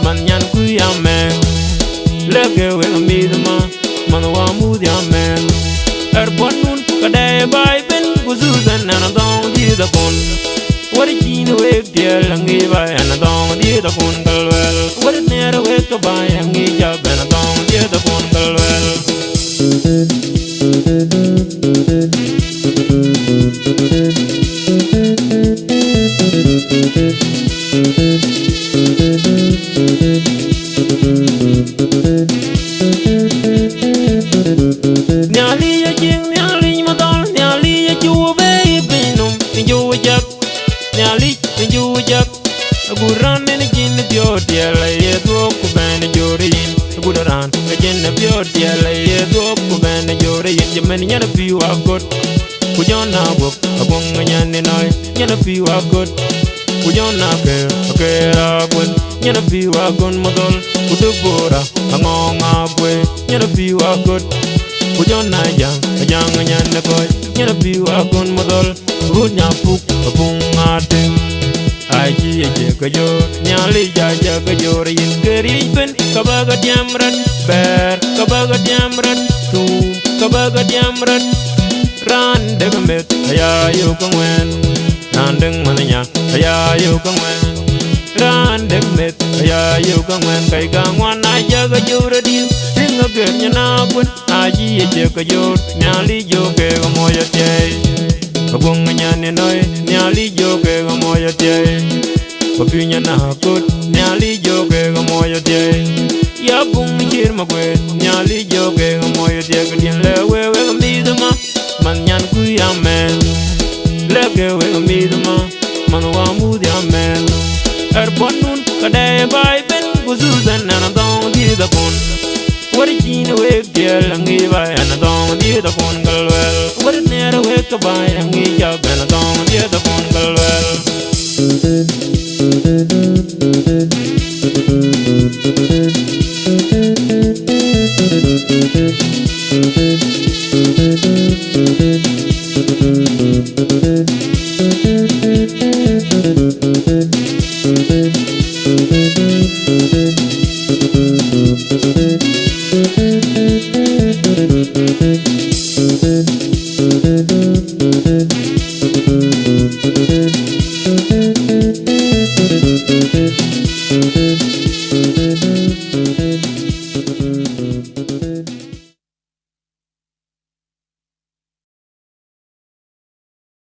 man nyan ku ya men lege we mi dama man wa mu ya men bonun kadai bai ben guzuzan na don di da kon wari kine we dia langi bai na don di da kon galwel wari nera we ka bai angi ja ben don di da kon galwel nyali ya jing nyali madol nyali ya juwe binum juwe jak nyali juwe jak guran ne jin bio dia la ye do ku ben jorin gudaran jin bio dia la ye do ku ben jorin jemen nyana bi wa got ku jona go abong nyane noy nyana bi wa got ku jona ke ra gun nyana bi wa gon madol ku do bora angonga gwe nyana bi wa got Kujona jang nyane koy nyana biwa kon modol gunya puk pungate aji je kajo nyali jaja kajo rin keri ben kabaga diamran ber kabaga diamran tu kabaga diamran ran degamet aya yo kangwen nandeng mananya aya yo kangwen ran degamet aya yo kangwen kai gangwan aja kajo radil Ger nyana kun aji je kajo nyali jo ke moya tie kabung nyane noy nyali jo ke moya tie papinya na kut nyali jo ke moya tie ya bung jir magwe nyali jo ke moya tie kdien le we mi dama man nyan ku ya men le ke we mi dama man wa mu ya men bonun kadai bai ben guzuzan na don di da kun Wari kine we dia langi bai na don dia da kon galwel wari nera we ka bai angi ja ben don dia da kon galwel